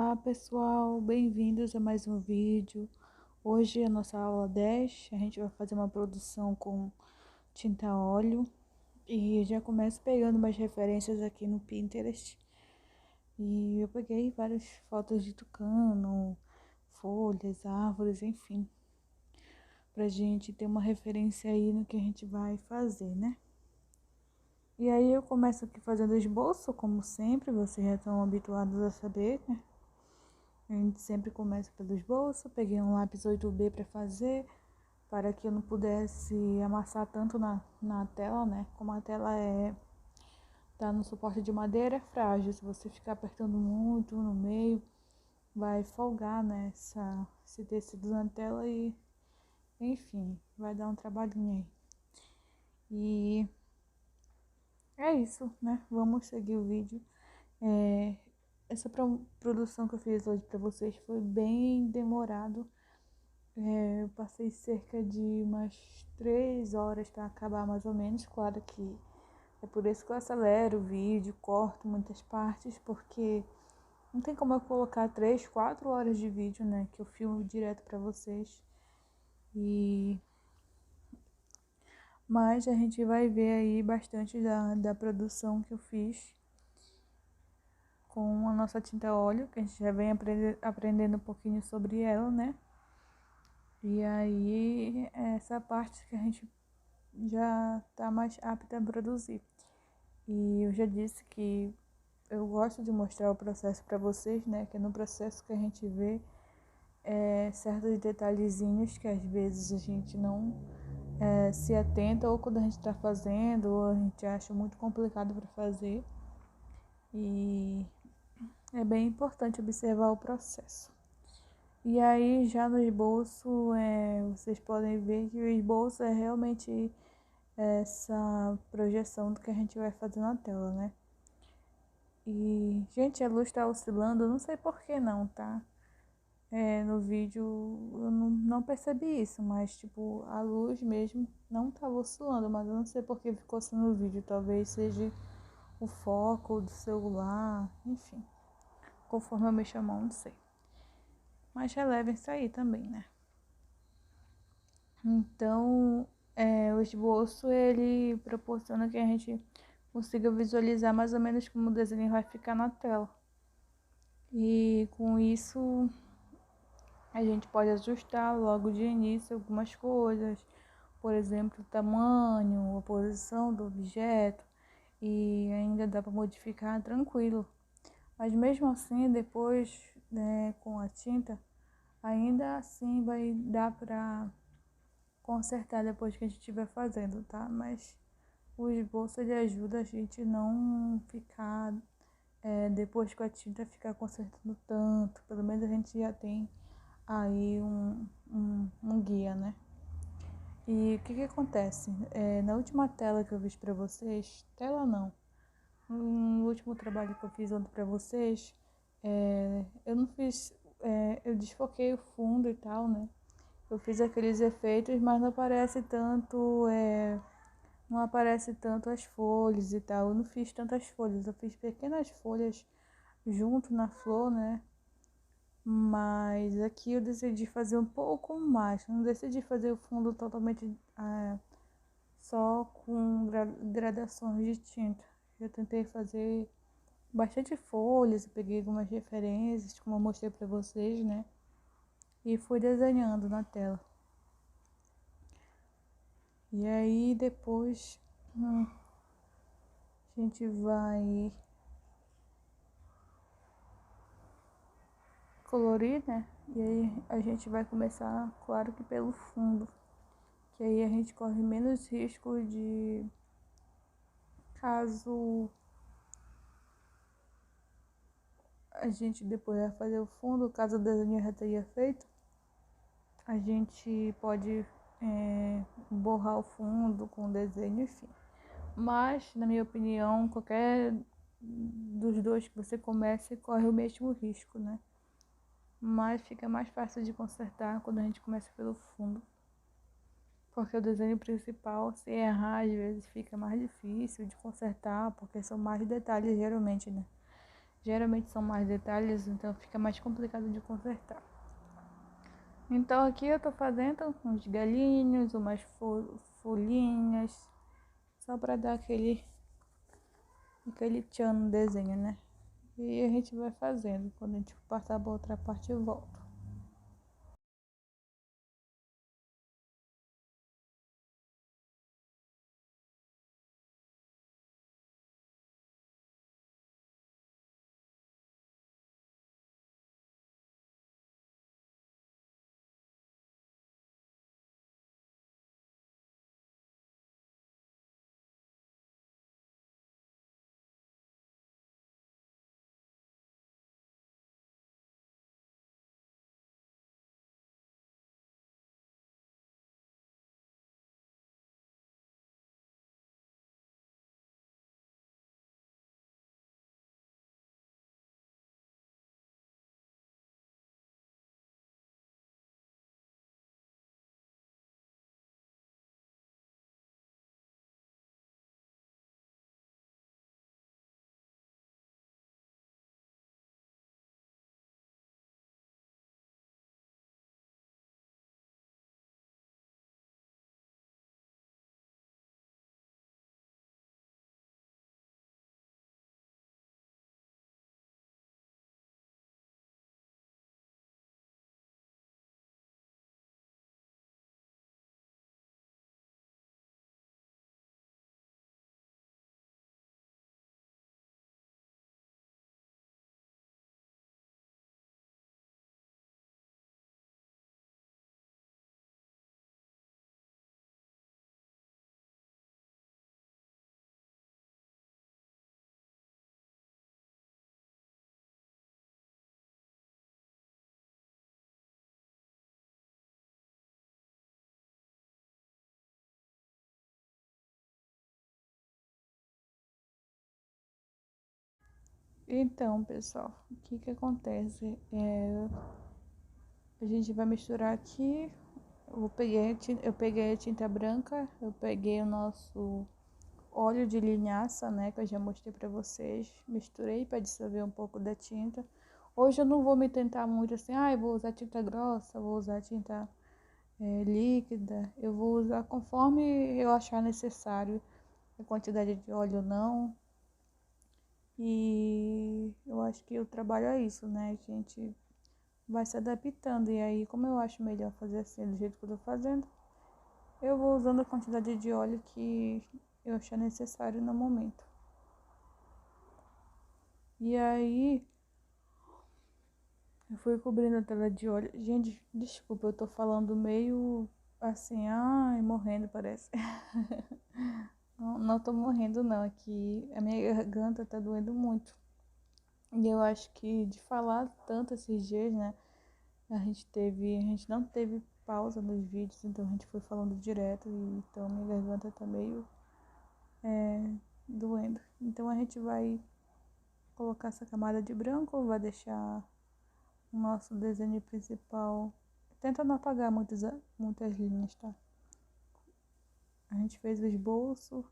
Olá pessoal, bem-vindos a mais um vídeo. Hoje é a nossa aula 10, a gente vai fazer uma produção com tinta a óleo e eu já começo pegando umas referências aqui no Pinterest. E eu peguei várias fotos de tucano, folhas, árvores, enfim, pra gente ter uma referência aí no que a gente vai fazer, né? E aí eu começo aqui fazendo esboço, como sempre, vocês já estão habituados a saber, né? A gente sempre começa pelo esboço. Peguei um lápis 8B para fazer, para que eu não pudesse amassar tanto na tela, né? Como a tela tá no suporte de madeira, é frágil. Se você ficar apertando muito no meio, vai folgar, né? Esse tecido na tela e, enfim, vai dar um trabalhinho aí. E é isso, né? Vamos seguir o vídeo. Essa produção que eu fiz hoje para vocês foi bem demorado. Eu passei cerca de umas 3 horas para acabar, mais ou menos. Claro que é por isso que eu acelero o vídeo, corto muitas partes, porque não tem como eu colocar 3, 4 horas de vídeo, né? Que eu filmo direto para vocês. Mas a gente vai ver aí bastante da produção que eu fiz com a nossa tinta óleo, que a gente já vem aprendendo um pouquinho sobre ela, né? E aí, essa parte que a gente já tá mais apta a produzir. E eu já disse que eu gosto de mostrar o processo para vocês, né? Que é no processo que a gente vê certos detalhezinhos que às vezes a gente não se atenta, ou quando a gente está fazendo, ou a gente acha muito complicado para fazer. E é bem importante observar o processo. E aí, já no esboço, vocês podem ver que o esboço é realmente essa projeção do que a gente vai fazer na tela, né? E, gente, a luz tá oscilando, eu não sei por que não, tá? No vídeo eu não percebi isso, mas, tipo, a luz mesmo não tava oscilando, mas eu não sei por que ficou assim no vídeo. Talvez seja o foco do celular, enfim. Conforme eu me chamar, não sei. Mas relevem isso aí também, né? Então, o esboço, ele proporciona que a gente consiga visualizar mais ou menos como o desenho vai ficar na tela. E com isso, a gente pode ajustar logo de início algumas coisas, por exemplo, o tamanho, a posição do objeto, e ainda dá para modificar tranquilo. Mas mesmo assim, depois, né, com a tinta, ainda assim vai dar para consertar depois que a gente estiver fazendo, tá? Mas o esboço ele ajuda a gente não ficar, depois com a tinta, ficar consertando tanto. Pelo menos a gente já tem aí um guia, né? E o que acontece? Na última tela que eu fiz pra vocês, tela não, no último trabalho que eu fiz ontem pra vocês, eu não fiz, eu desfoquei o fundo e tal, né? Eu fiz aqueles efeitos, mas não aparece tanto as folhas e tal. Eu não fiz tantas folhas, eu fiz pequenas folhas junto na flor, né? Mas aqui eu decidi fazer um pouco mais. Não decidi fazer o fundo totalmente só com gradações de tinta. Eu tentei fazer bastante folhas, eu peguei algumas referências, como eu mostrei pra vocês, né? E fui desenhando na tela. E aí depois a gente vai colorir, né? E aí a gente vai começar, claro que pelo fundo, que aí a gente corre menos risco de, caso a gente depois vai fazer o fundo, caso o desenho já tenha feito, a gente pode borrar o fundo com o desenho, enfim. Mas, na minha opinião, qualquer dos dois que você comece corre o mesmo risco, né? Mas fica mais fácil de consertar quando a gente começa pelo fundo. Porque o desenho principal, se errar, às vezes fica mais difícil de consertar, porque são mais detalhes geralmente, né? geralmente são mais detalhes, então fica mais complicado de consertar. Então aqui eu tô fazendo uns galinhos, umas folhinhas, só para dar aquele tchan no desenho, né? E a gente vai fazendo, quando a gente passar pra outra parte eu volto. Então, pessoal, o que que acontece? A gente vai misturar aqui. Eu peguei a tinta branca, eu peguei o nosso óleo de linhaça, né, que eu já mostrei pra vocês. Misturei para dissolver um pouco da tinta. Hoje eu não vou me tentar muito assim, eu vou usar tinta grossa, vou usar tinta líquida. Eu vou usar conforme eu achar necessário, a quantidade de óleo não. E eu acho que o trabalho é isso, né? A gente vai se adaptando. E aí, como eu acho melhor fazer assim, do jeito que eu tô fazendo, eu vou usando a quantidade de óleo que eu achar necessário no momento. E aí, eu fui cobrindo a tela de óleo. Gente, desculpa, eu tô falando meio assim, morrendo parece. Não, não tô morrendo não, aqui a minha garganta tá doendo muito. E eu acho que de falar tanto esses dias, né? A gente não teve pausa nos vídeos, então a gente foi falando direto, e então minha garganta tá meio doendo. Então a gente vai colocar essa camada de branco, vai deixar o nosso desenho principal. Tenta não apagar muitas linhas, tá? A gente fez o esboço,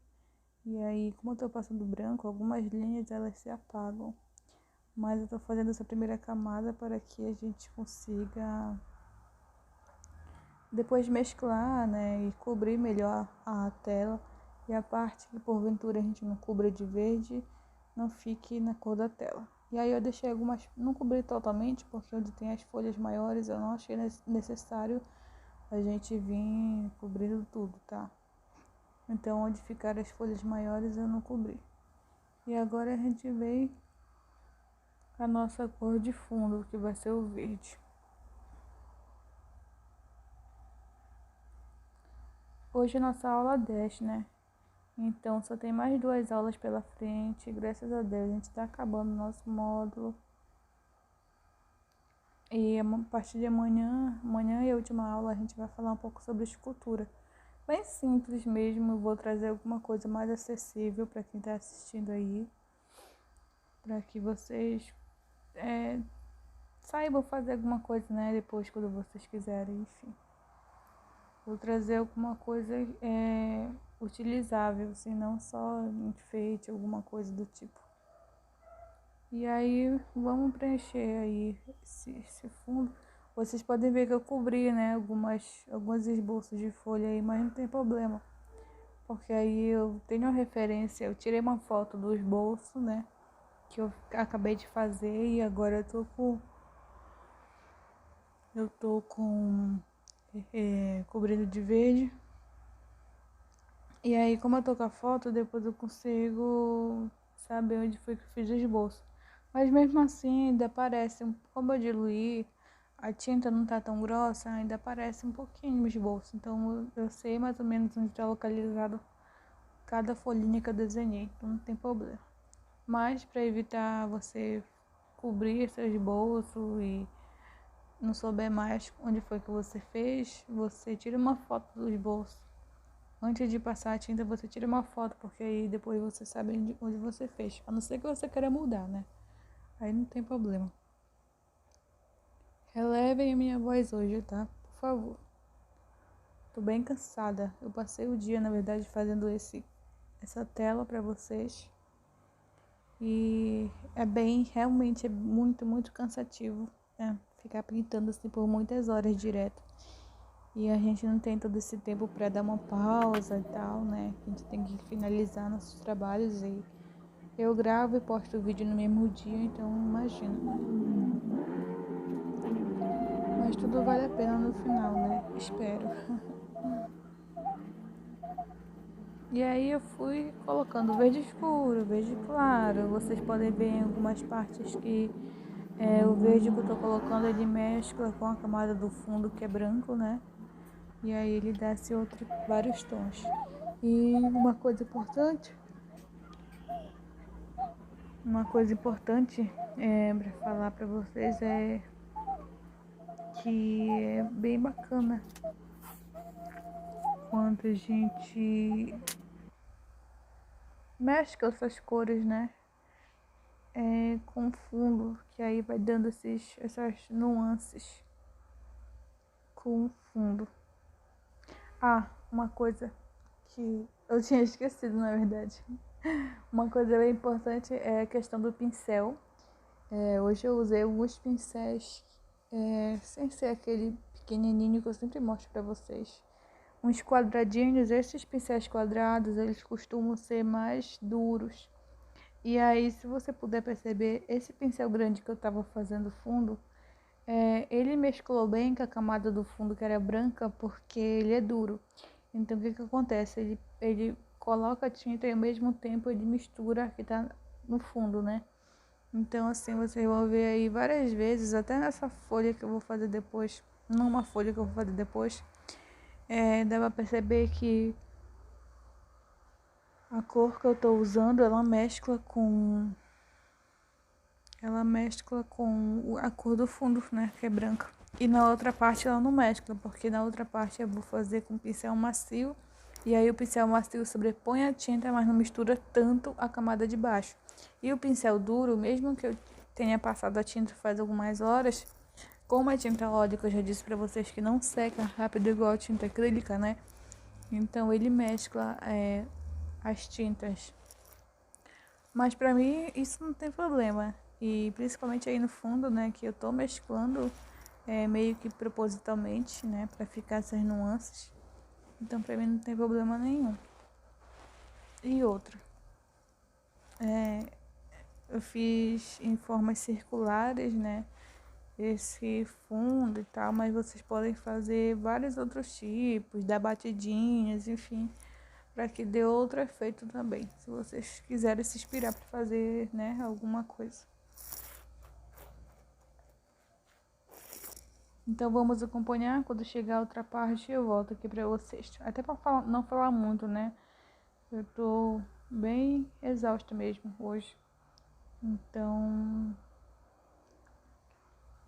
e aí, como eu tô passando branco, algumas linhas elas se apagam. Mas eu tô fazendo essa primeira camada para que a gente consiga depois mesclar, né, e cobrir melhor a tela, e a parte que porventura a gente não cubra de verde não fique na cor da tela. E aí eu deixei algumas, não cobri totalmente, porque onde tem as folhas maiores eu não achei necessário a gente vir cobrindo tudo, tá? Então onde ficaram as folhas maiores eu não cobri. E agora a gente vem a nossa cor de fundo, que vai ser o verde. Hoje é nossa aula 10, né? Então, só tem mais 2 aulas pela frente. Graças a Deus, a gente está acabando o nosso módulo. E a partir de amanhã e a última aula, a gente vai falar um pouco sobre escultura. Bem simples mesmo, eu vou trazer alguma coisa mais acessível para quem está assistindo aí. Para que vocês saibam fazer alguma coisa, né? Depois, quando vocês quiserem, enfim. Vou trazer alguma coisa utilizável, assim, não só enfeite, alguma coisa do tipo. E aí, vamos preencher aí esse fundo. Vocês podem ver que eu cobri, né, alguns esboços de folha aí, mas não tem problema. Porque aí eu tenho a referência, eu tirei uma foto do esboço, né, que eu acabei de fazer e agora eu tô com cobrindo de verde. E aí, como eu tô com a foto, depois eu consigo saber onde foi que eu fiz o esboço. Mas mesmo assim, ainda parece, como eu diluí, a tinta não tá tão grossa, ainda aparece um pouquinho no esboço. Então eu sei mais ou menos onde está localizado cada folhinha que eu desenhei, então não tem problema. Mas para evitar você cobrir seu esboço e não souber mais onde foi que você fez, você tira uma foto do esboço. Antes de passar a tinta, você tira uma foto, porque aí depois você sabe onde você fez. A não ser que você queira mudar, né? Aí não tem problema. Relevem a minha voz hoje, tá? Por favor. Tô bem cansada. Eu passei o dia, na verdade, fazendo essa tela pra vocês. E realmente é muito, muito cansativo, né? Ficar pintando assim por muitas horas direto. E a gente não tem todo esse tempo pra dar uma pausa e tal, né? A gente tem que finalizar nossos trabalhos e eu gravo e posto o vídeo no mesmo dia, então imagina. Mas tudo vale a pena no final, né? Espero. E aí eu fui colocando verde escuro, verde claro. Vocês podem ver em algumas partes que o verde que eu tô colocando ele mescla com a camada do fundo que é branco, né? E aí ele dá vários tons. E uma coisa importante para falar para vocês é que é bem bacana quando a gente mescla essas cores, né? Com fundo, que aí vai dando essas nuances com o fundo. Ah, uma coisa que eu tinha esquecido, na verdade. Uma coisa bem importante é a questão do pincel. Hoje eu usei alguns pincéis, sem ser aquele pequenininho que eu sempre mostro pra vocês. Uns quadradinhos, esses pincéis quadrados, eles costumam ser mais duros. E aí, se você puder perceber, esse pincel grande que eu tava fazendo fundo, ele mesclou bem com a camada do fundo que era branca, porque ele é duro. Então, o que que acontece? Ele coloca a tinta e ao mesmo tempo ele mistura que tá no fundo, né? Então, assim, vocês vão ver aí várias vezes, até nessa folha que eu vou fazer depois, numa folha que eu vou fazer depois, dá pra perceber que a cor que eu tô usando, ela mescla com a cor do fundo, né, que é branca. E na outra parte ela não mescla, porque na outra parte eu vou fazer com pincel macio, e aí o pincel macio sobrepõe a tinta, mas não mistura tanto a camada de baixo. E o pincel duro, mesmo que eu tenha passado a tinta faz algumas horas, como a tinta óleo, que eu já disse pra vocês que não seca rápido igual a tinta acrílica, né? Então ele mescla as tintas. Mas pra mim isso não tem problema. E principalmente aí no fundo, né, que eu tô mesclando meio que propositalmente, né, pra ficar essas nuances. Então pra mim não tem problema nenhum. E outra, eu fiz em formas circulares, né, esse fundo e tal, mas vocês podem fazer vários outros tipos, dar batidinhas, enfim, para que dê outro efeito também, se vocês quiserem se inspirar para fazer, né, alguma coisa. Então vamos acompanhar, quando chegar a outra parte eu volto aqui para vocês. Até para não falar muito, né? Eu tô bem exausta mesmo hoje. Então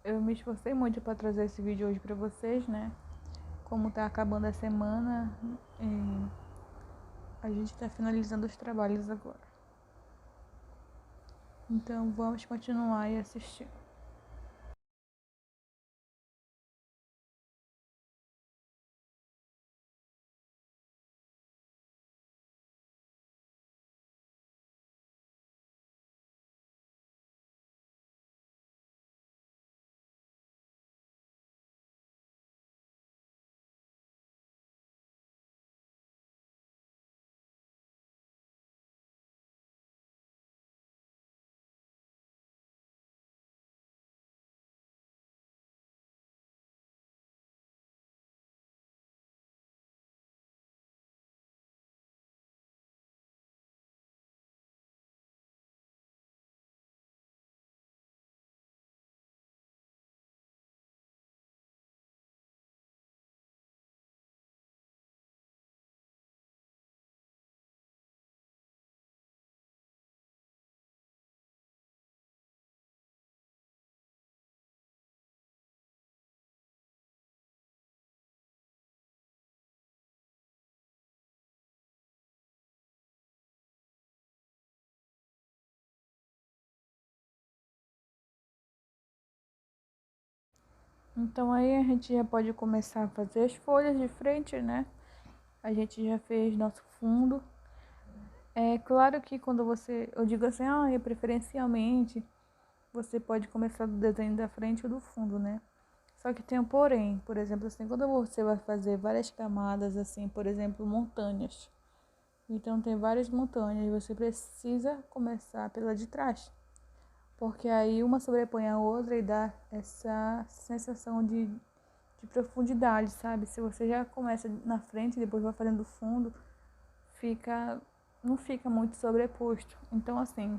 eu me esforcei muito para trazer esse vídeo hoje para vocês, né? Como tá acabando a semana, a gente tá finalizando os trabalhos agora. Então vamos continuar e assistir. Então aí a gente já pode começar a fazer as folhas de frente, né? A gente já fez nosso fundo. É claro que quando você, eu digo assim, preferencialmente, você pode começar do desenho da frente ou do fundo, né? Só que tem um porém, por exemplo, assim, quando você vai fazer várias camadas, assim, por exemplo, montanhas. Então tem várias montanhas, você precisa começar pela de trás. Porque aí uma sobrepõe a outra e dá essa sensação de profundidade, sabe? Se você já começa na frente e depois vai fazendo o fundo, fica, não fica muito sobreposto. Então, assim,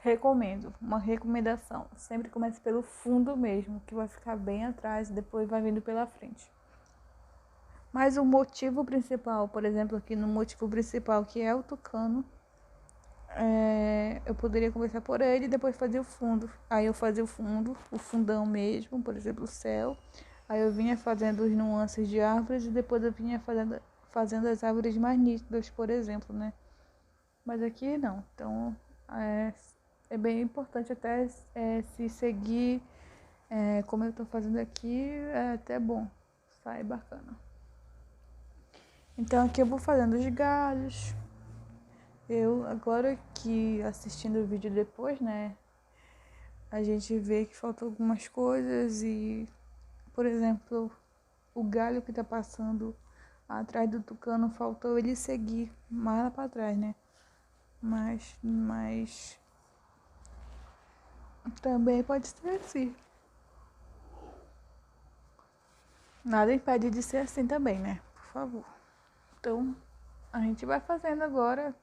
recomendo, uma recomendação. Sempre comece pelo fundo mesmo, que vai ficar bem atrás e depois vai vindo pela frente. Mas o motivo principal, por exemplo, aqui no motivo principal, que é o tucano, eu poderia começar por ele e depois fazer o fundo. Aí eu fazia o fundo, o fundão mesmo, por exemplo, o céu. Aí eu vinha fazendo os nuances de árvores e depois eu vinha fazendo as árvores mais nítidas, por exemplo, né? Mas aqui não. Então é bem importante até se seguir como eu estou fazendo aqui, é até bom. Sai bacana. Então aqui eu vou fazendo os galhos. Eu agora que assistindo o vídeo depois, né? A gente vê que faltam algumas coisas e, por exemplo, o galho que tá passando atrás do tucano faltou ele seguir mais lá pra trás, né? Mas também pode ser assim. Nada impede de ser assim também, né? Por favor. Então, a gente vai fazendo agora,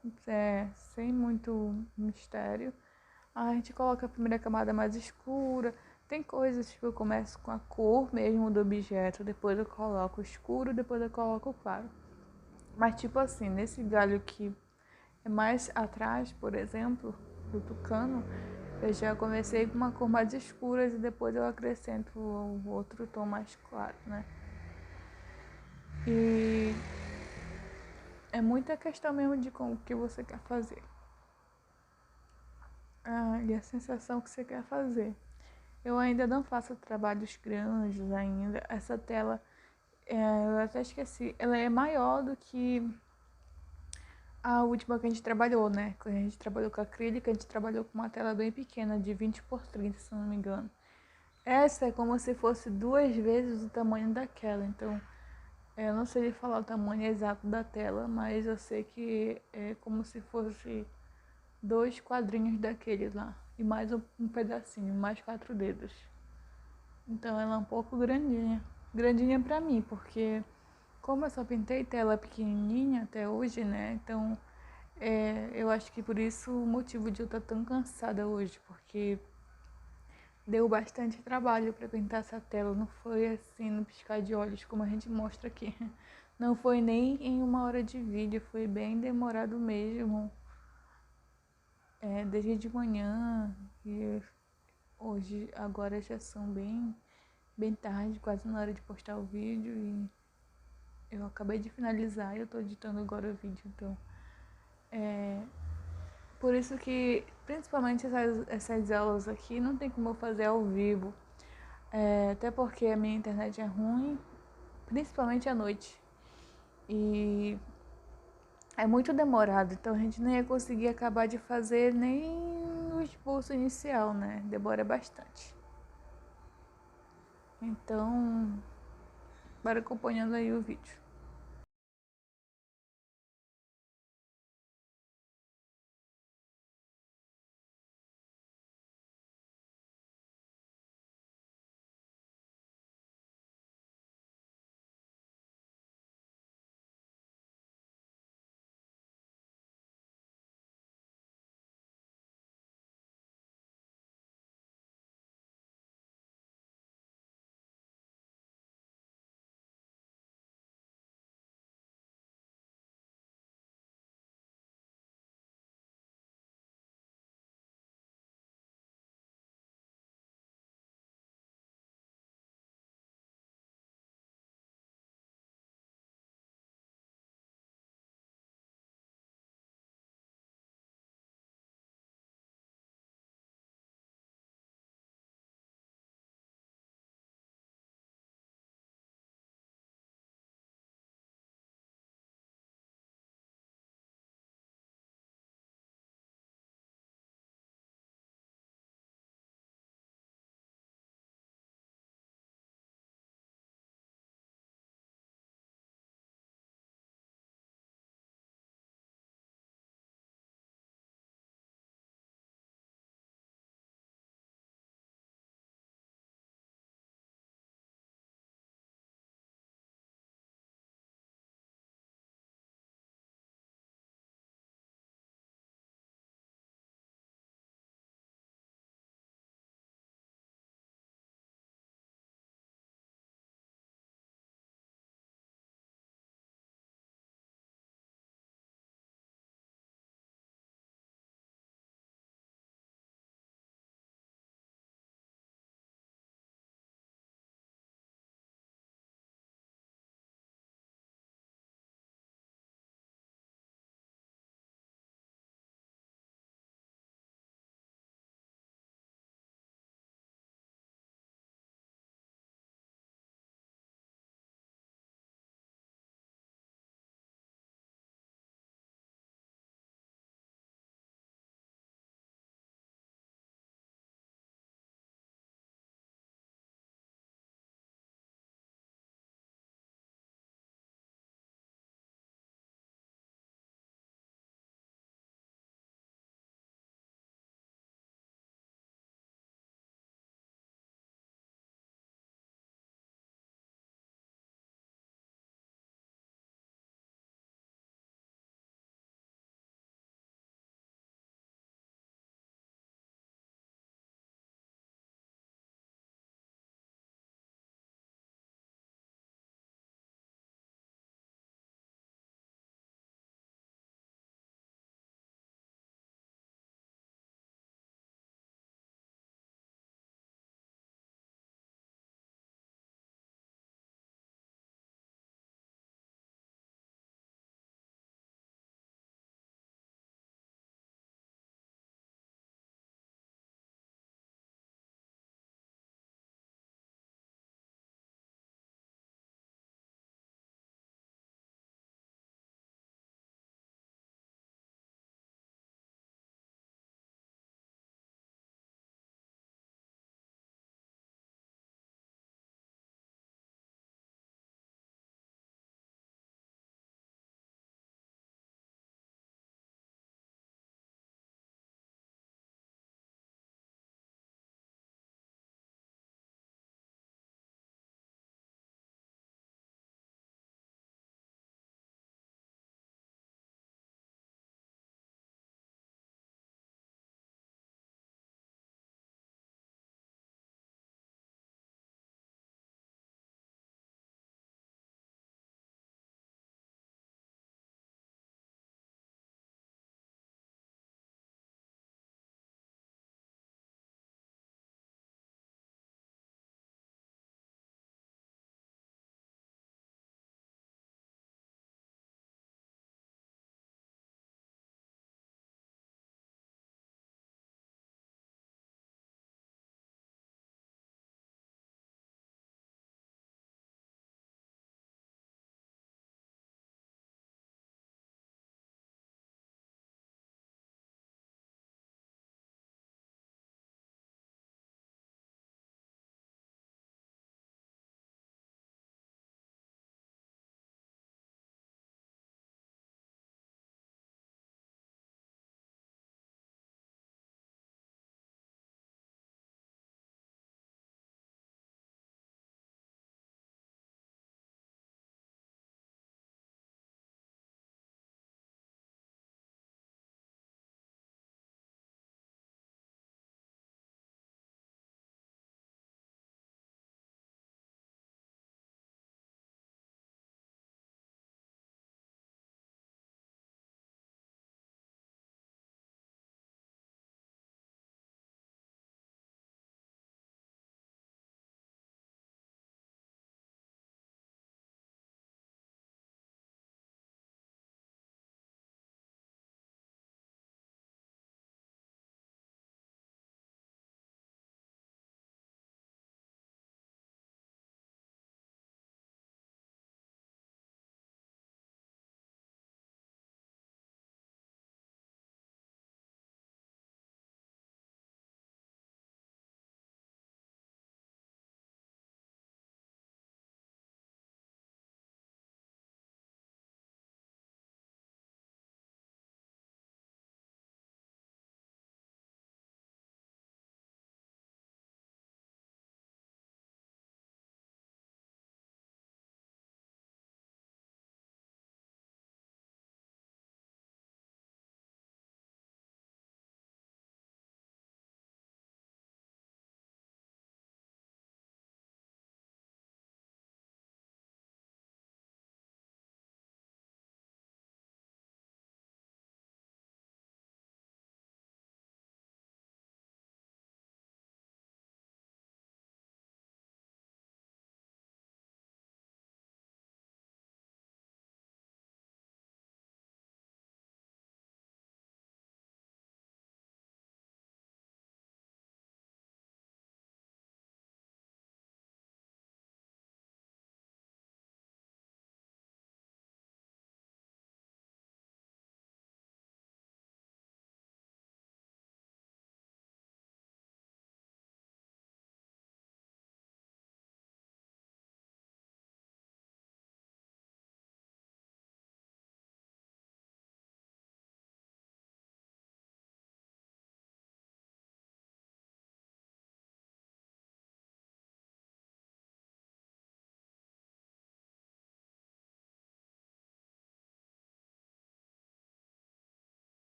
sem muito mistério. A gente coloca a primeira camada mais escura. Tem coisas que eu começo com a cor mesmo do objeto, depois eu coloco o escuro, depois eu coloco o claro. Mas tipo assim, nesse galho que é mais atrás, por exemplo, do tucano, eu já comecei com uma cor mais escura e depois eu acrescento o outro tom mais claro, né? E é muita questão mesmo de como que você quer fazer. E a sensação que você quer fazer. Eu ainda não faço trabalhos grandes ainda. Essa tela, eu até esqueci, ela é maior do que a última que a gente trabalhou, né? Quando a gente trabalhou com acrílica, a gente trabalhou com uma tela bem pequena, de 20 por 30, se não me engano. Essa é como se fosse 2 vezes o tamanho daquela, então eu não sei falar o tamanho exato da tela, mas eu sei que é como se fosse 2 quadrinhos daquele lá. E mais um pedacinho, mais 4 dedos. Então ela é um pouco grandinha. Grandinha pra mim, porque como eu só pintei tela pequenininha até hoje, né? Então eu acho que por isso o motivo de eu estar tão cansada hoje, porque deu bastante trabalho para pintar essa tela. Não foi assim no piscar de olhos como a gente mostra aqui. Não foi nem em 1 hora de vídeo, foi bem demorado mesmo. Desde de manhã e hoje, agora já são bem tarde, quase na hora de postar o vídeo e eu acabei de finalizar e eu tô editando agora o vídeo, então por isso que principalmente essas aulas aqui não tem como eu fazer ao vivo, até porque a minha internet é ruim, principalmente à noite, e é muito demorado, então a gente não ia conseguir acabar de fazer nem o esboço inicial, né? Demora bastante. Então, bora acompanhando aí o vídeo.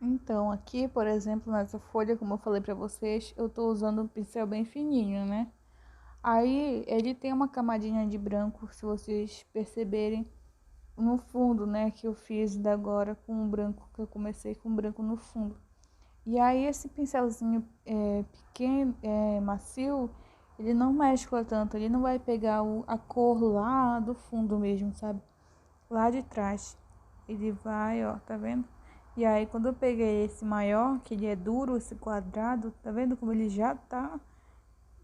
Então, aqui, por exemplo, nessa folha, como eu falei pra vocês, eu tô usando um pincel bem fininho, né? Aí, ele tem uma camadinha de branco, se vocês perceberem, no fundo, né? Que eu fiz da agora com o branco, que eu comecei com o branco no fundo. E aí, esse pincelzinho pequeno, macio, ele não mescla tanto, ele não vai pegar a cor lá do fundo mesmo, sabe? Lá de trás. Ele vai, ó, tá vendo? E aí, quando eu peguei esse maior, que ele é duro, esse quadrado, tá vendo como ele já tá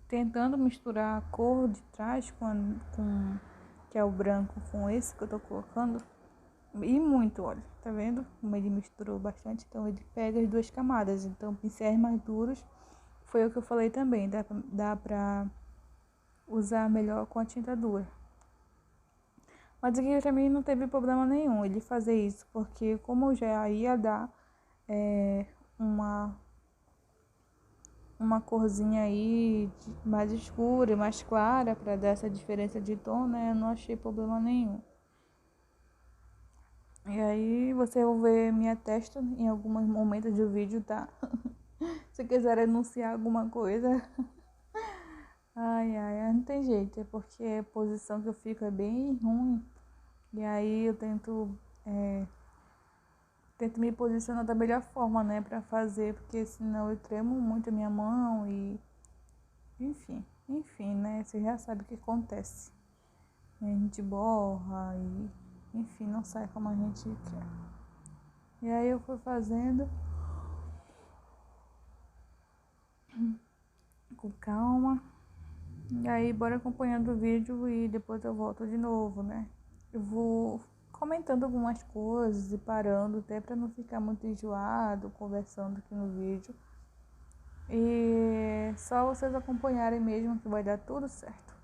tentando misturar a cor de trás que é o branco, com esse que eu tô colocando? E muito, olha, tá vendo? Como ele misturou bastante, então ele pega as duas camadas. Então, pincéis mais duros, foi o que eu falei também, dá pra usar melhor com a tinta dura. Mas aqui pra mim não teve problema nenhum ele fazer isso, porque como já ia dar uma, uma corzinha aí mais escura e mais clara pra dar essa diferença de tom, né? Eu não achei problema nenhum. E aí você vai ver minha testa em alguns momentos do vídeo, tá? Se quiser anunciar alguma coisa. Ai, ai, não tem jeito, é porque a posição que eu fico é bem ruim. E aí eu tento me posicionar da melhor forma, né, pra fazer, porque senão eu tremo muito a minha mão e enfim, né, você já sabe o que acontece. A gente borra e, enfim, não sai como a gente quer. E aí eu fui fazendo com calma. E aí, bora acompanhando o vídeo e depois eu volto de novo, né? Eu vou comentando algumas coisas e parando, até pra não ficar muito enjoado, conversando aqui no vídeo. E só vocês acompanharem mesmo que vai dar tudo certo.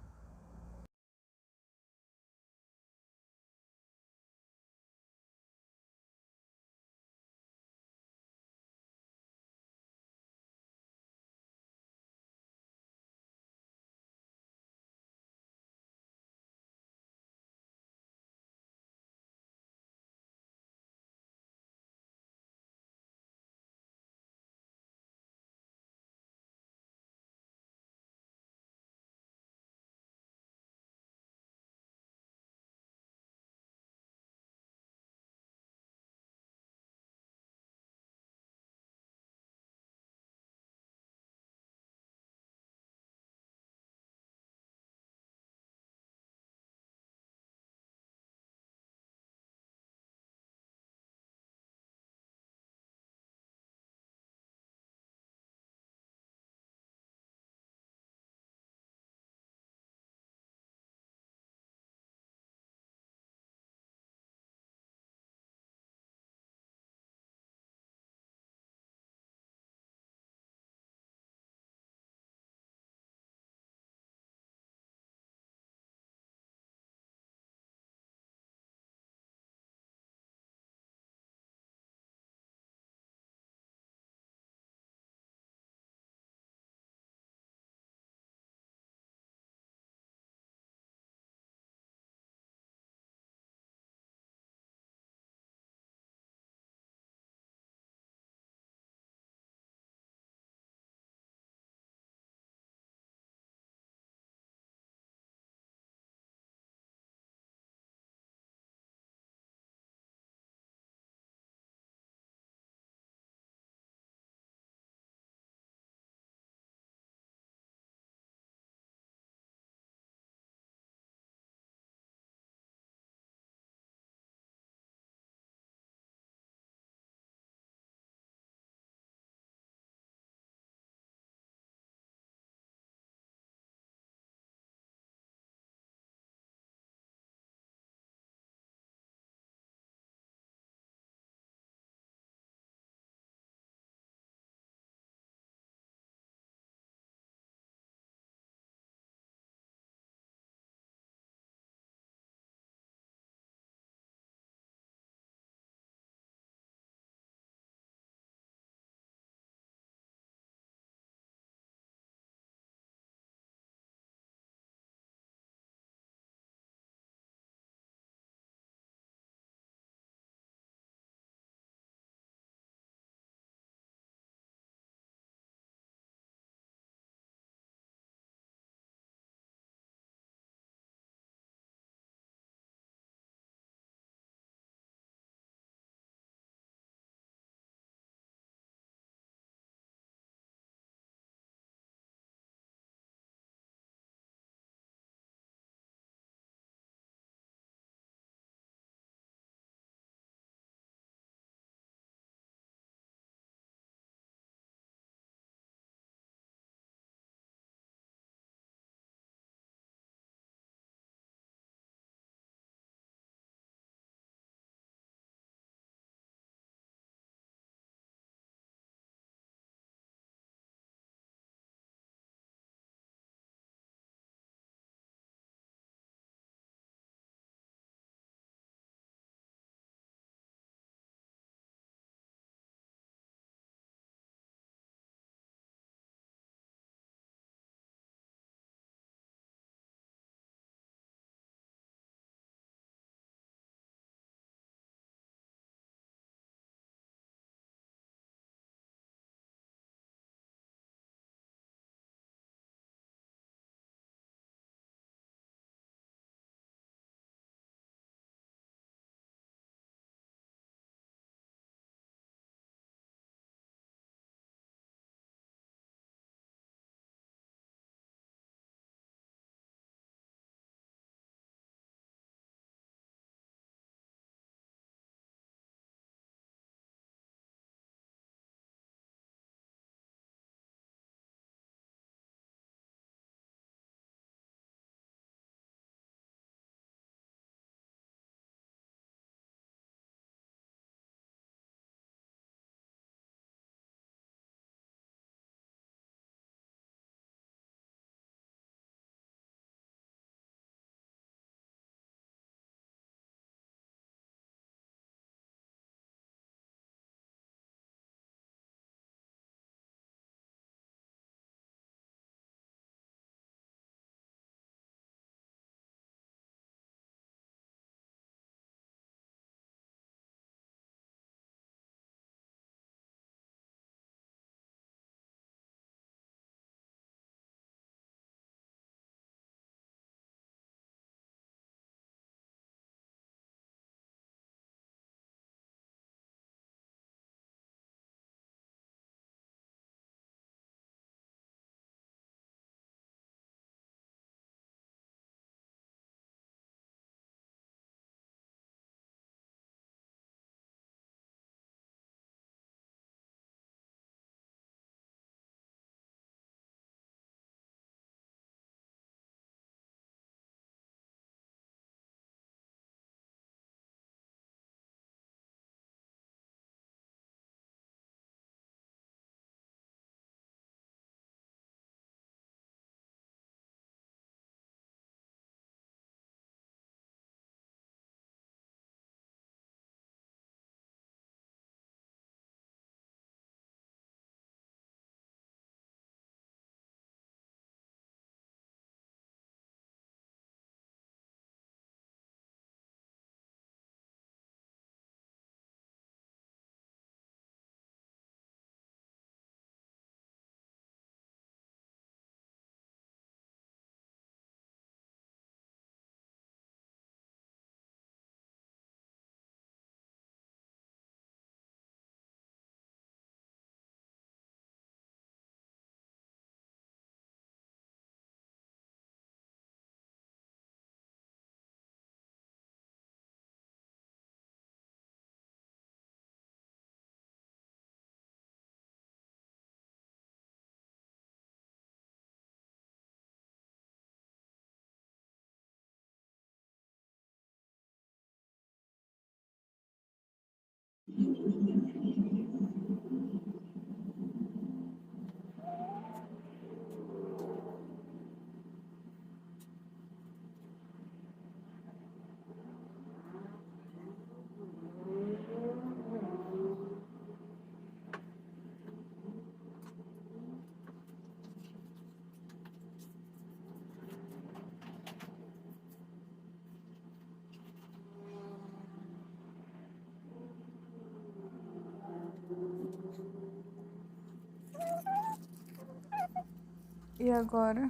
E agora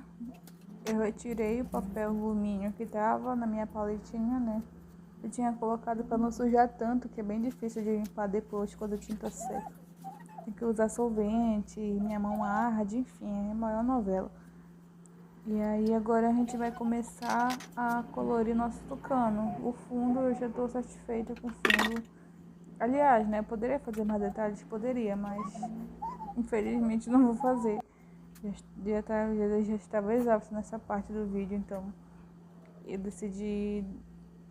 eu retirei o papel alumínio que tava na minha paletinha, né? Eu tinha colocado para não sujar tanto, que é bem difícil de limpar depois quando a tinta seca. Tem que usar solvente, minha mão arde, enfim, é a maior novela. E aí agora a gente vai começar a colorir nosso tucano. O fundo eu já estou satisfeita com o fundo. Aliás, né, eu poderia fazer mais detalhes? Poderia, mas infelizmente não vou fazer. Já estava exausto nessa parte do vídeo, então eu decidi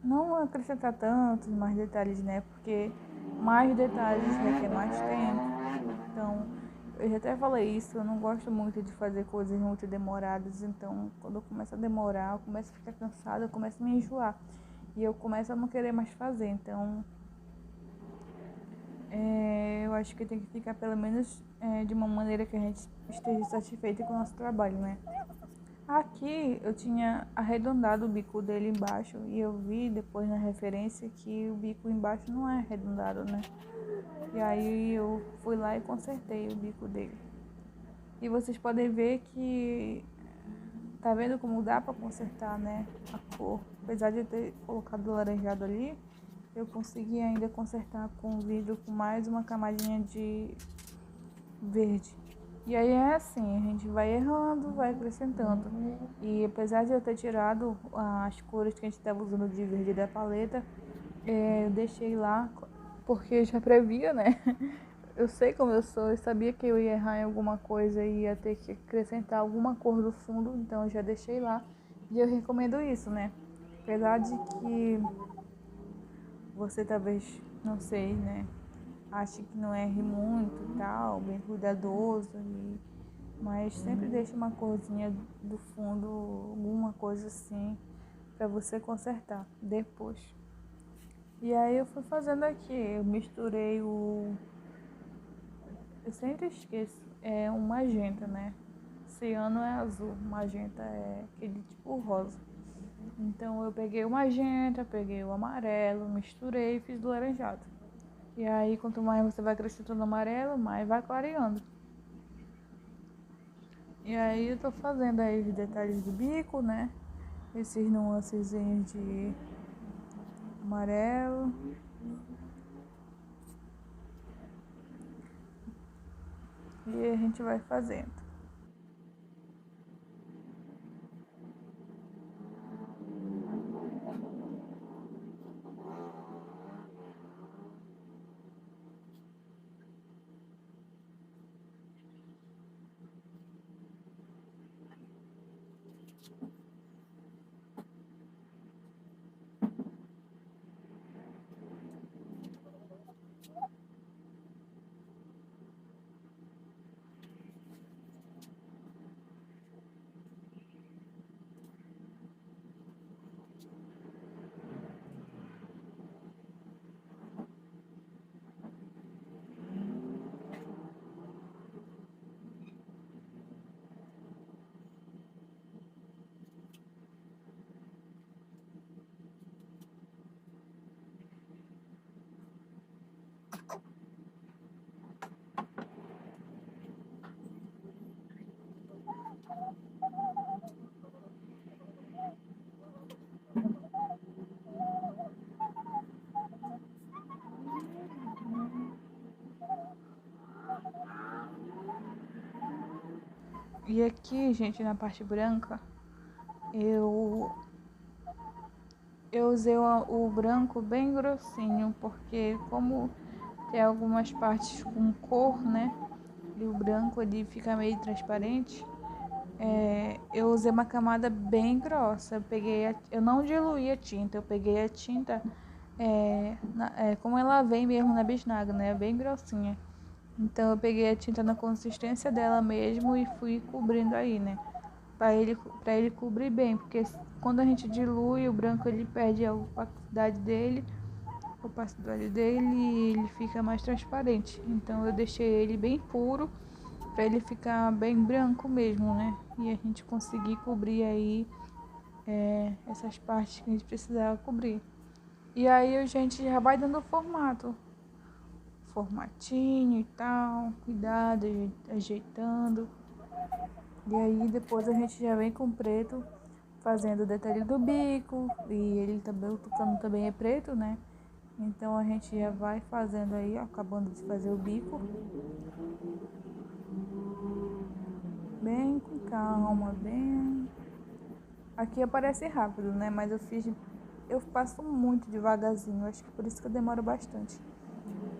não acrescentar tantos mais detalhes, né? Porque mais detalhes requer mais tempo. Então, eu já até falei isso, eu não gosto muito de fazer coisas muito demoradas. Então, quando eu começo a demorar, eu começo a ficar cansada, eu começo a me enjoar. E eu começo a não querer mais fazer. Então, eu acho que tem que ficar pelo menos de uma maneira que a gente esteja satisfeita com o nosso trabalho, né? Aqui eu tinha arredondado o bico dele embaixo e eu vi depois na referência que o bico embaixo não é arredondado, né? E aí eu fui lá e consertei o bico dele. E vocês podem ver que tá vendo como dá pra consertar, né? A cor. Apesar de eu ter colocado o laranjado ali, eu consegui ainda consertar com o vidro com mais uma camadinha de verde. E aí é assim, a gente vai errando, vai acrescentando. E apesar de eu ter tirado as cores que a gente estava usando de verde da paleta, eu deixei lá porque eu já previa, né? Eu sei como eu sou, eu sabia que eu ia errar em alguma coisa e ia ter que acrescentar alguma cor do fundo, então eu já deixei lá. E eu recomendo isso, né? Apesar de que você talvez, não sei, né? Ache que não erre muito e tal, bem cuidadoso, mas sempre deixa uma corzinha do fundo, alguma coisa assim, pra você consertar depois. E aí eu fui fazendo aqui, eu misturei eu sempre esqueço, é um magenta, né? Ciano é azul, magenta é aquele tipo rosa. Então eu peguei o magenta, peguei o amarelo, misturei e fiz do laranjado. E aí quanto mais você vai acrescentando amarelo, mais vai clareando. E aí eu tô fazendo aí os detalhes do bico, né? Esses nuancezinhos de amarelo. E a gente vai fazendo. E aqui, gente, na parte branca, eu eu usei o branco bem grossinho, porque como tem algumas partes com cor, né? E o branco ele fica meio transparente. Eu usei uma camada bem grossa. Eu não diluí a tinta, eu peguei a tinta como ela vem mesmo na bisnaga, né? Bem grossinha. Então eu peguei a tinta na consistência dela mesmo e fui cobrindo aí, né? Para ele cobrir bem, porque quando a gente dilui o branco ele perde a opacidade dele e ele fica mais transparente. Então eu deixei ele bem puro para ele ficar bem branco mesmo, né? E a gente conseguir cobrir aí essas partes que a gente precisava cobrir. E aí a gente já vai dando formatinho e tal, cuidado, ajeitando. E aí depois a gente já vem com o preto, fazendo o detalhe do bico, e ele também, o tucano também é preto, né? Então a gente já vai fazendo aí, ó, acabando de fazer o bico. Bem com calma, bem... Aqui aparece rápido, né? Mas eu faço muito devagarzinho, acho que por isso que eu demoro bastante.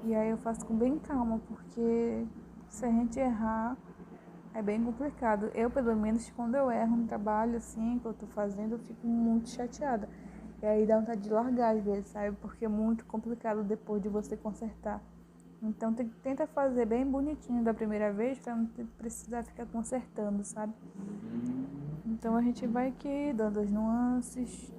E aí eu faço com bem calma, porque se a gente errar, é bem complicado. Eu, pelo menos, quando eu erro um trabalho assim, que eu tô fazendo, eu fico muito chateada. E aí dá vontade de largar às vezes, sabe? Porque é muito complicado depois de você consertar. Então tenta fazer bem bonitinho da primeira vez pra não precisar ficar consertando, sabe? Então a gente vai aqui dando as nuances.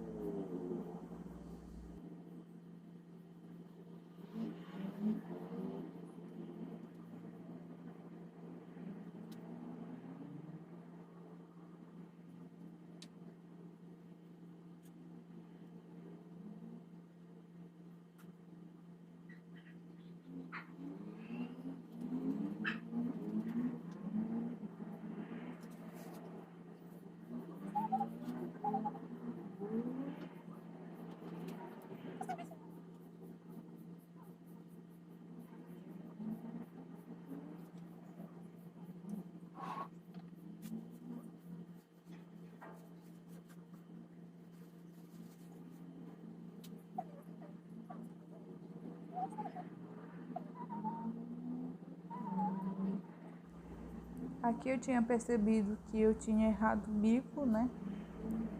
Aqui eu tinha percebido que eu tinha errado o bico, né?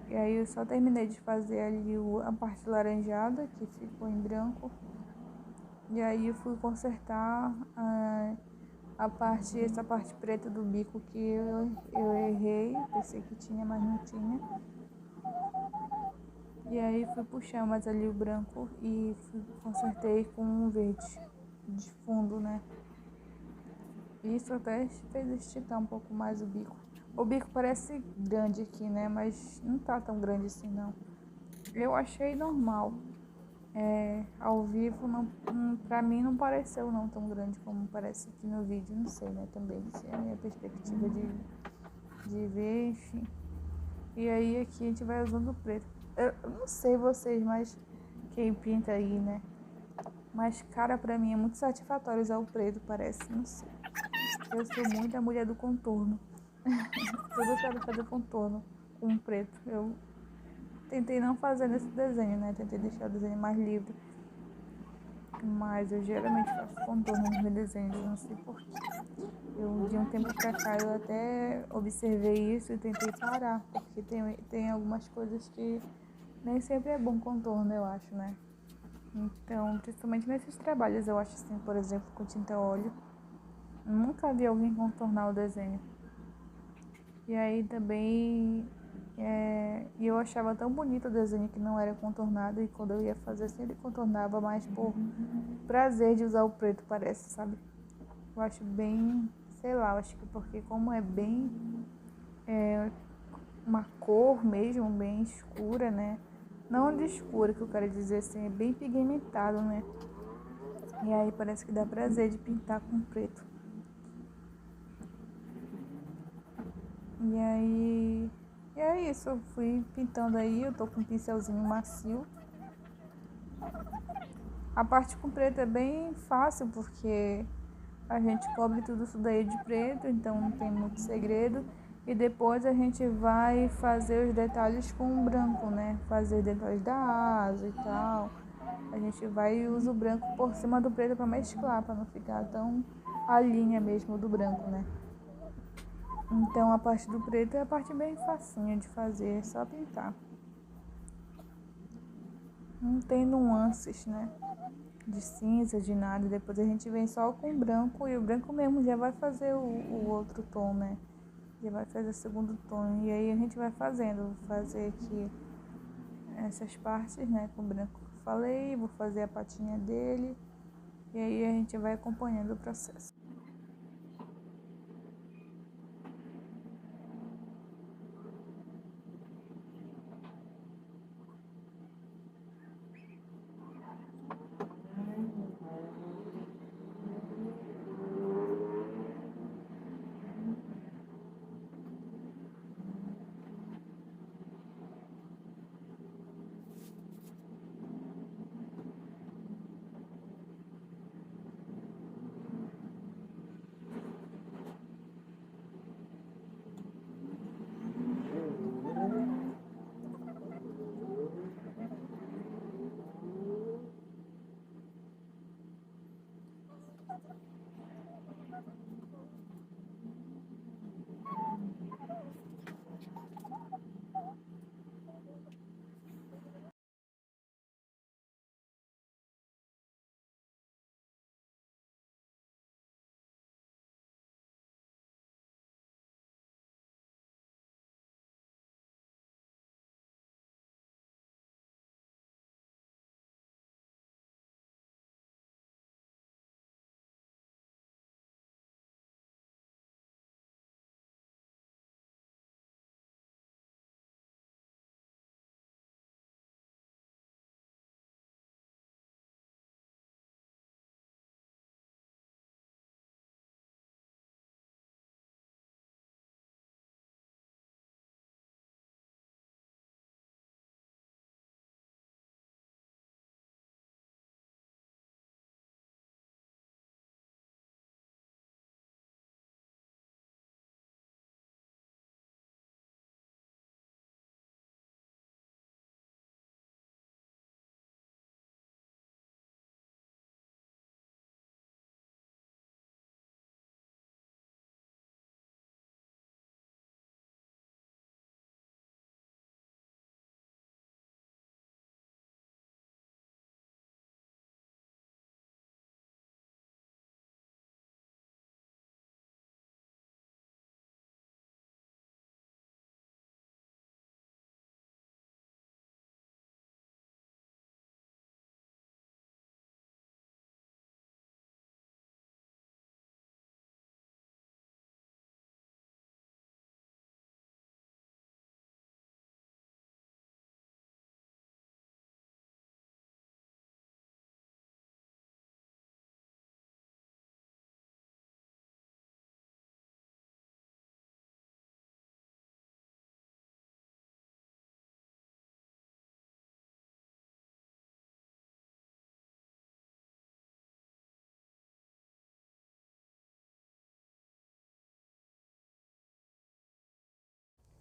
E aí eu só terminei de fazer ali a parte laranjada, que ficou em branco. E aí eu fui consertar essa parte preta do bico que eu errei, pensei que tinha, mas não tinha. E aí fui puxar mais ali o branco e consertei com um verde de fundo, né? Isso até fez esticar um pouco mais o bico. O bico parece grande aqui, né? Mas não tá tão grande assim, não. Eu achei normal. Ao vivo, não, pra mim, não pareceu não tão grande como parece aqui no vídeo. Não sei, né? Também, se é a minha perspectiva de ver, enfim. E aí aqui a gente vai usando o preto. Eu não sei vocês, mas quem pinta aí, né? Mas, cara, pra mim é muito satisfatório usar o preto, parece. Não sei. Eu sou muito a mulher do contorno. Tudo eu quero fazer contorno com preto. Eu tentei não fazer nesse desenho, né? Tentei deixar o desenho mais livre. Mas eu geralmente faço contorno nos meus desenhos, não sei porquê. De um tempo pra cá, eu até observei isso e tentei parar. Porque tem algumas coisas que nem sempre é bom contorno, eu acho, né? Então, principalmente nesses trabalhos, eu acho assim, por exemplo, com tinta óleo. Nunca vi alguém contornar o desenho. E aí também e eu achava tão bonito o desenho que não era contornado. E quando eu ia fazer assim, ele contornava mais por prazer de usar o preto, parece, sabe? Eu acho bem, sei lá, eu acho que porque como é bem uma cor mesmo, bem escura, né? Não de escura que eu quero dizer assim, é bem pigmentado, né? E aí parece que dá prazer de pintar com preto. E aí é isso, eu fui pintando aí, eu tô com um pincelzinho macio. A parte com preto é bem fácil porque a gente cobre tudo isso daí de preto, então não tem muito segredo. E depois a gente vai fazer os detalhes com branco, né? Fazer os detalhes da asa e tal. A gente vai e usa o branco por cima do preto para mesclar, para não ficar tão a linha mesmo do branco, né? Então a parte do preto é a parte bem facinha de fazer, é só pintar. Não tem nuances, né? De cinza, de nada. Depois a gente vem só com o branco e o branco mesmo já vai fazer o outro tom, né? Já vai fazer o segundo tom. E aí a gente vai fazendo. Vou fazer aqui essas partes, né? Com o branco que eu falei. Vou fazer a patinha dele. E aí a gente vai acompanhando o processo.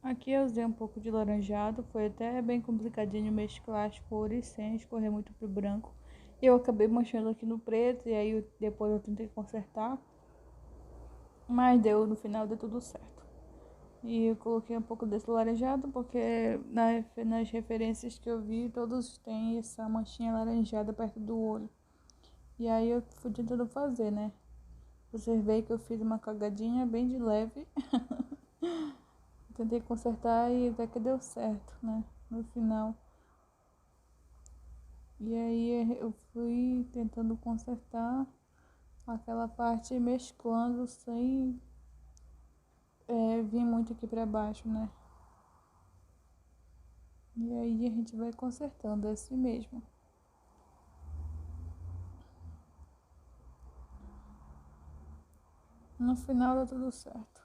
Aqui eu usei um pouco de laranjado, foi até bem complicadinho mesclar as cores sem escorrer muito pro branco. Eu acabei manchando aqui no preto e aí depois eu tentei consertar, mas no final deu tudo certo. E eu coloquei um pouco desse laranjado porque nas referências que eu vi, todos têm essa manchinha laranjada perto do olho. E aí eu fui tentando fazer, né? Observei que eu fiz uma cagadinha bem de leve. Tentei consertar e até que deu certo, né? No final. E aí eu fui tentando consertar aquela parte mesclando sem vir muito aqui pra baixo, né? E aí a gente vai consertando, é assim mesmo. No final dá tudo certo.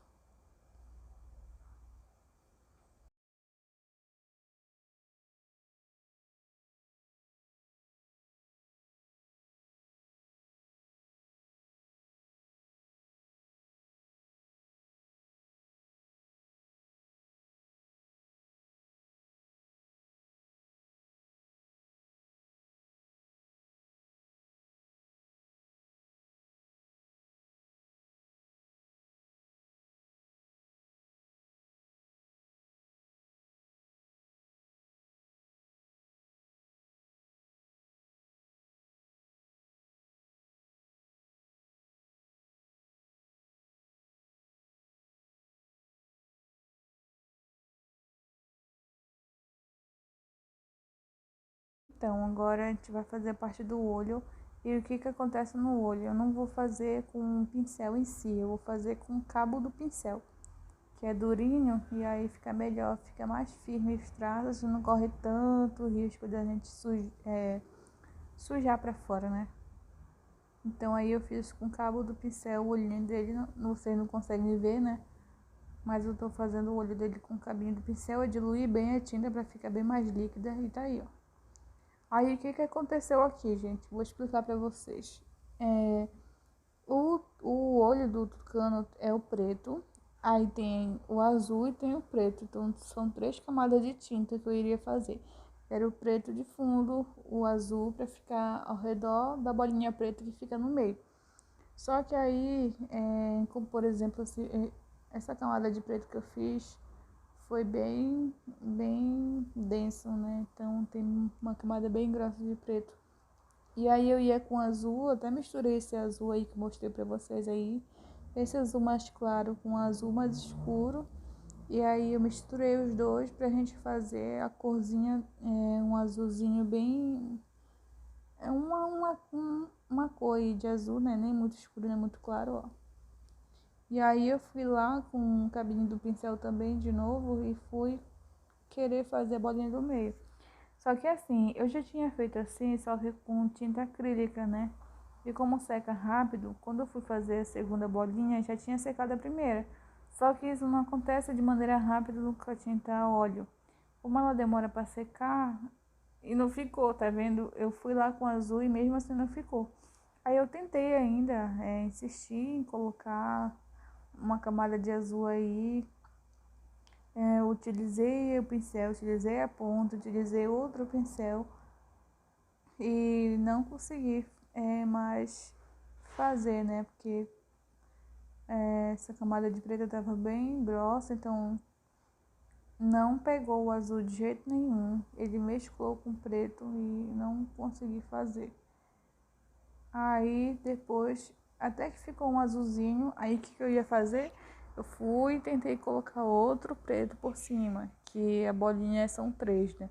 Então, agora a gente vai fazer a parte do olho. E o que que acontece no olho? Eu não vou fazer com um pincel em si, eu vou fazer com o cabo do pincel, que é durinho, e aí fica melhor, fica mais firme os traços, não corre tanto risco da gente sujar pra fora, né? Então aí eu fiz com o cabo do pincel o olhinho dele, vocês não conseguem ver, né? Mas eu tô fazendo o olho dele com o cabinho do pincel, eu diluí bem a tinta pra ficar bem mais líquida, e tá aí, ó. Aí o que que aconteceu aqui, gente? Vou explicar pra vocês. O olho do tucano é o preto, aí tem o azul e tem o preto. Então são 3 camadas de tinta que eu iria fazer. Era o preto de fundo, o azul para ficar ao redor da bolinha preta que fica no meio. Só que aí, como por exemplo, essa camada de preto que eu fiz foi bem denso, né? Então tem uma camada bem grossa de preto. E aí eu ia com azul, até misturei esse azul aí que mostrei pra vocês aí. Esse azul mais claro com azul mais escuro. E aí eu misturei os dois pra gente fazer a corzinha, um azulzinho bem... É uma cor aí de azul, né? Nem muito escuro, nem muito claro, ó. E aí eu fui lá com o cabinho do pincel também de novo e fui querer fazer a bolinha do meio. Só que assim, eu já tinha feito assim, só que com tinta acrílica, né? E como seca rápido, quando eu fui fazer a segunda bolinha, já tinha secado a primeira. Só que isso não acontece de maneira rápida com a tinta a óleo. Como ela demora para secar, e não ficou, tá vendo? Eu fui lá com azul e mesmo assim não ficou. Aí eu tentei ainda, insistir em colocar uma camada de azul aí. Eu utilizei o pincel, utilizei a ponta, utilizei outro pincel e não consegui mais fazer, né? Porque essa camada de preto estava bem grossa, então não pegou o azul de jeito nenhum. Ele mesclou com o preto e não consegui fazer. Aí depois, até que ficou um azulzinho, aí o que eu ia fazer? Eu fui e tentei colocar outro preto por cima, que a bolinha são 3, né?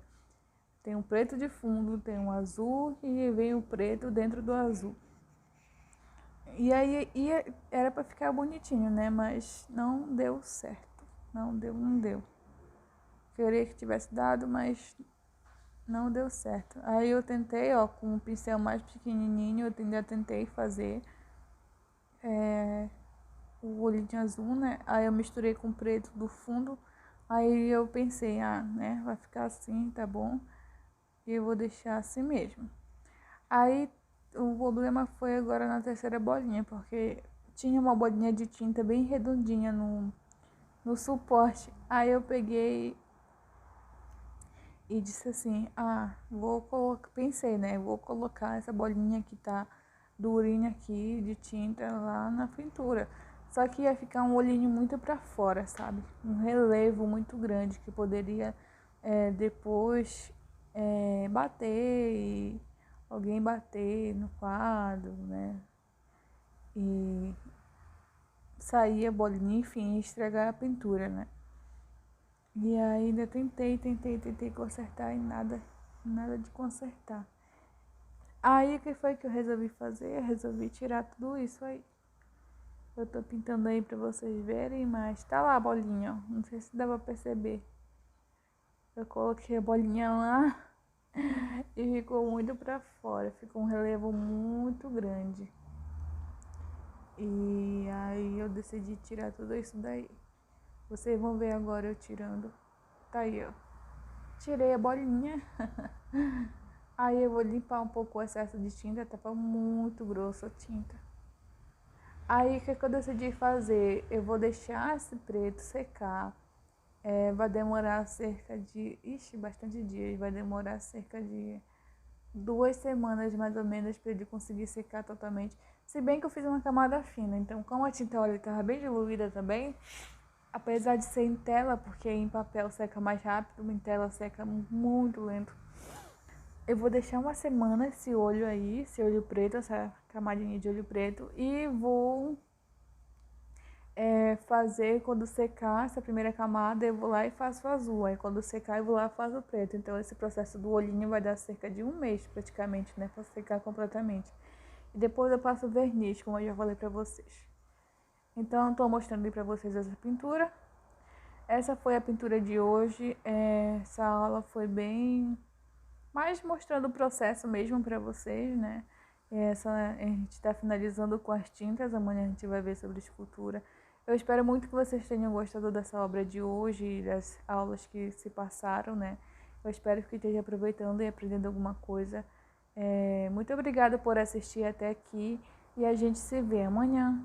Tem um preto de fundo, tem um azul e vem o preto dentro do azul. E aí era pra ficar bonitinho, né? Mas não deu certo. Não deu. Queria que tivesse dado, mas não deu certo. Aí eu tentei, ó, com um pincel mais pequenininho, eu ainda tentei fazer o olhinho azul, né? Aí eu misturei com o preto do fundo. Aí eu pensei, né? Vai ficar assim, tá bom. E eu vou deixar assim mesmo. Aí o problema foi agora na terceira bolinha, porque tinha uma bolinha de tinta bem redondinha no suporte. Aí eu peguei e disse assim, pensei, né, vou colocar essa bolinha que tá durinha aqui de tinta lá na pintura. Só que ia ficar um olhinho muito pra fora, sabe? Um relevo muito grande que poderia depois bater e alguém bater no quadro, né? E sair a bolinha, enfim, estragar a pintura, né? E ainda tentei consertar e nada de consertar. Aí o que foi que eu resolvi fazer? Eu resolvi tirar tudo isso aí. Eu tô pintando aí pra vocês verem, mas tá lá a bolinha, ó. Não sei se dá pra perceber. Eu coloquei a bolinha lá e ficou muito pra fora. Ficou um relevo muito grande. E aí eu decidi tirar tudo isso daí. Vocês vão ver agora eu tirando. Tá aí, ó. Tirei a bolinha. Aí eu vou limpar um pouco o excesso de tinta. Tava muito grossa a tinta. Aí o que eu decidi fazer? Eu vou deixar esse preto secar. Vai demorar cerca de... bastante dias. Vai demorar cerca de 2 semanas mais ou menos para ele conseguir secar totalmente. Se bem que eu fiz uma camada fina. Então, como a tinta óleo estava bem diluída também, apesar de ser em tela, porque em papel seca mais rápido, em tela seca muito lento. Eu vou deixar uma semana esse olho aí, esse olho preto, essa camadinha de olho preto, e vou fazer quando secar essa primeira camada, eu vou lá e faço o azul. Aí quando secar, eu vou lá e faço o preto. Então esse processo do olhinho vai dar cerca de 1 mês praticamente, né? Pra secar completamente. E depois eu passo o verniz, como eu já falei pra vocês. Então estou mostrando aí pra vocês essa pintura. Essa foi a pintura de hoje. Essa aula foi bem mais mostrando o processo mesmo para vocês, né? A gente está finalizando com as tintas, amanhã a gente vai ver sobre escultura. Eu espero muito que vocês tenham gostado dessa obra de hoje e das aulas que se passaram, né? Eu espero que esteja aproveitando e aprendendo alguma coisa. Muito obrigada por assistir até aqui e a gente se vê amanhã.